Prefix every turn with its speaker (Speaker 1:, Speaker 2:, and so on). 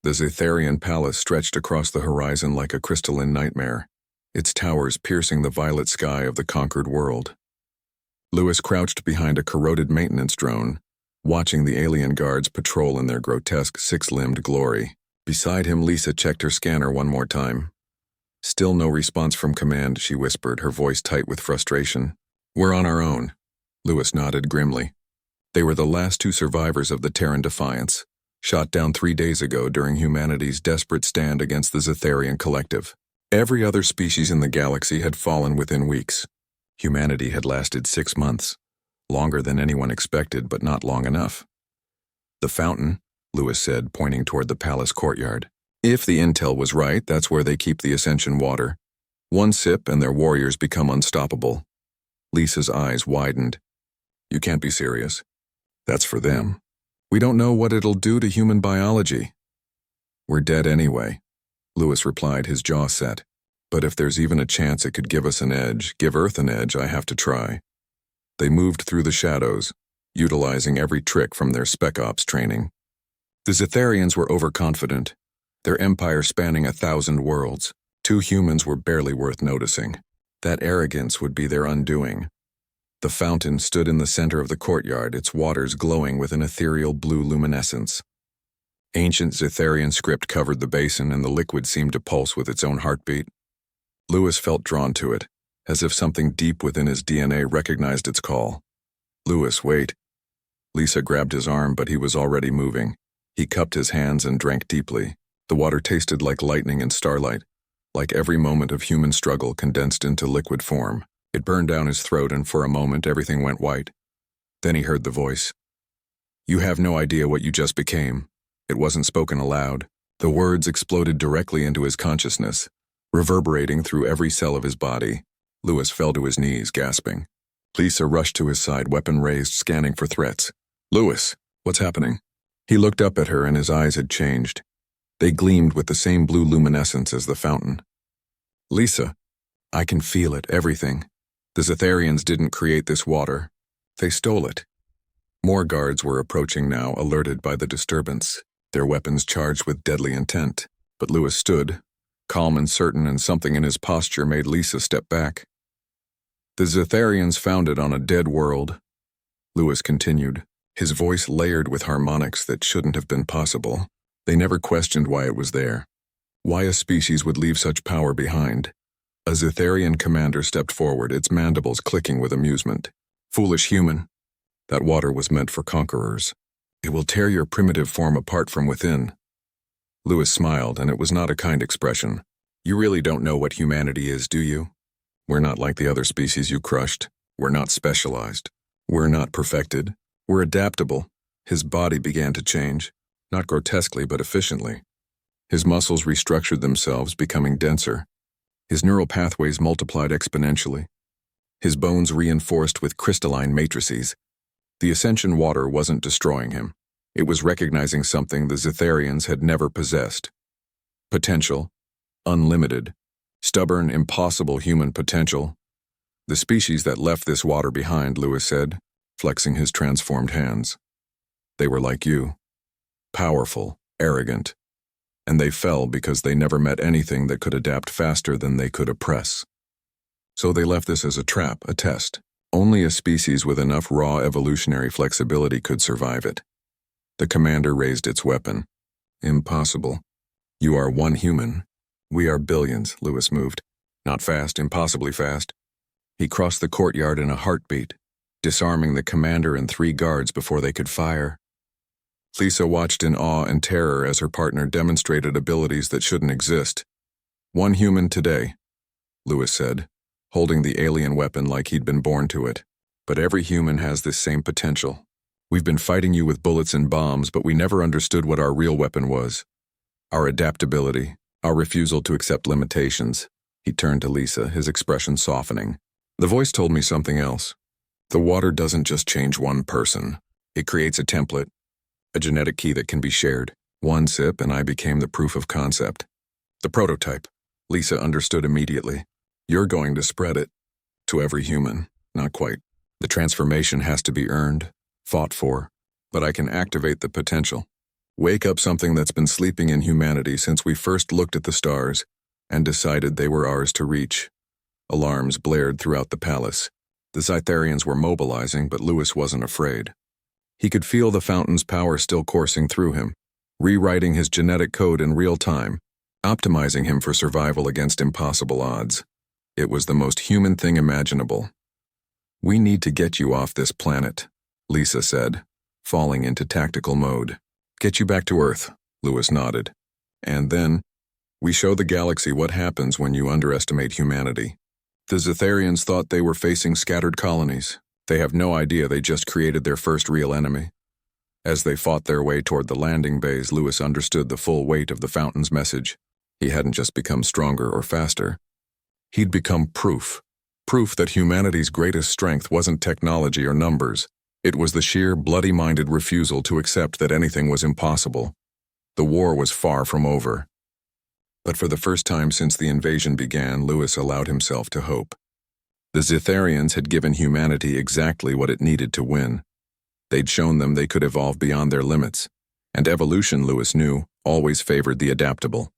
Speaker 1: The Zetharian palace stretched across the horizon like a crystalline nightmare, its towers piercing the violet sky of the conquered world. Lewis crouched behind a corroded maintenance drone, watching the alien guards patrol in their grotesque six-limbed glory. Beside him, Lisa checked her scanner one more time. Still no response from command, she whispered, her voice tight with frustration. "We're on our own." Lewis nodded grimly. They were the last two survivors of the Terran Defiance, shot down 3 days ago during humanity's desperate stand against the Zetharian collective. Every other species in the galaxy had fallen within weeks. Humanity had lasted 6 months, longer than anyone expected, but not long enough. "The fountain," Lewis said, pointing toward the palace courtyard. "If the intel was right, that's where they keep the Ascension water. One sip and their warriors become unstoppable." Lisa's eyes widened. "You can't be serious. That's for them. We don't know what it'll do to human biology." "We're dead anyway," Lewis replied, his jaw set. "But if there's even a chance it could give us an edge, give Earth an edge, I have to try." They moved through the shadows, utilizing every trick from their Spec Ops training. The Zetharians were overconfident, their empire spanning 1,000 worlds. 2 humans were barely worth noticing. That arrogance would be their undoing. The fountain stood in the center of the courtyard, its waters glowing with an ethereal blue luminescence. Ancient Zetharian script covered the basin, and the liquid seemed to pulse with its own heartbeat. Lewis felt drawn to it, as if something deep within his DNA recognized its call. "Lewis, wait." Lisa grabbed his arm, but he was already moving. He cupped his hands and drank deeply. The water tasted like lightning and starlight, like every moment of human struggle condensed into liquid form. It burned down his throat, and for a moment everything went white. Then he heard the voice. "You have no idea what you just became." It wasn't spoken aloud. The words exploded directly into his consciousness, reverberating through every cell of his body. Lewis fell to his knees, gasping. Lisa rushed to his side, weapon raised, scanning for threats. "Lewis, what's happening?" He looked up at her, and his eyes had changed. They gleamed with the same blue luminescence as the fountain. "Lisa, I can feel it, everything. The Zetharians didn't create this water. They stole it." More guards were approaching now, alerted by the disturbance, their weapons charged with deadly intent. But Lewis stood, calm and certain, and something in his posture made Lisa step back. "The Zetharians found it on a dead world," Lewis continued, his voice layered with harmonics that shouldn't have been possible. "They never questioned why it was there, why a species would leave such power behind." A Zetharian commander stepped forward, its mandibles clicking with amusement. "Foolish human. That water was meant for conquerors. It will tear your primitive form apart from within." Lewis smiled, and it was not a kind expression. "You really don't know what humanity is, do you? We're not like the other species you crushed. We're not specialized. We're not perfected. We're adaptable." His body began to change, not grotesquely but efficiently. His muscles restructured themselves, becoming denser. His neural pathways multiplied exponentially. His bones reinforced with crystalline matrices. The Ascension water wasn't destroying him. It was recognizing something the Zetharians had never possessed. Potential. Unlimited. Stubborn, impossible human potential. "The species that left this water behind," Lewis said, flexing his transformed hands. "They were like you. Powerful, arrogant. And they fell because they never met anything that could adapt faster than they could oppress. So they left this as a trap, a test. Only a species with enough raw evolutionary flexibility could survive it." The commander raised its weapon. "Impossible. You are one human. We are billions," Lewis moved. "Not fast, impossibly fast." He crossed the courtyard in a heartbeat, disarming the commander and 3 guards before they could fire. Lisa watched in awe and terror as her partner demonstrated abilities that shouldn't exist. "One human today," Lewis said, holding the alien weapon like he'd been born to it. "But every human has this same potential. We've been fighting you with bullets and bombs, but we never understood what our real weapon was. Our adaptability, our refusal to accept limitations." He turned to Lisa, his expression softening. "The voice told me something else. The water doesn't just change one person. It creates a template, a genetic key that can be shared. One sip and I became the proof of concept. The prototype." Lisa understood immediately. "You're going to spread it to every human." "Not quite. The transformation has to be earned, fought for, but I can activate the potential. Wake up something that's been sleeping in humanity since we first looked at the stars and decided they were ours to reach. Alarms blared throughout the palace. The Cytharians were mobilizing, but Lewis wasn't afraid. He could feel the fountain's power still coursing through him, rewriting his genetic code in real time, optimizing him for survival against impossible odds. It was the most human thing imaginable. "We need to get you off this planet," Lisa said, falling into tactical mode. "Get you back to Earth," Lewis nodded. "And then, we show the galaxy what happens when you underestimate humanity." The Cytharians thought they were facing scattered colonies. They have no idea they just created their first real enemy. As they fought their way toward the landing bays, Lewis understood the full weight of the fountain's message. He hadn't just become stronger or faster. He'd become proof. Proof that humanity's greatest strength wasn't technology or numbers. It was the sheer, bloody-minded refusal to accept that anything was impossible. The war was far from over. But for the first time since the invasion began, Lewis allowed himself to hope. The Cytharians had given humanity exactly what it needed to win. They'd shown them they could evolve beyond their limits, and evolution, Lewis knew, always favored the adaptable.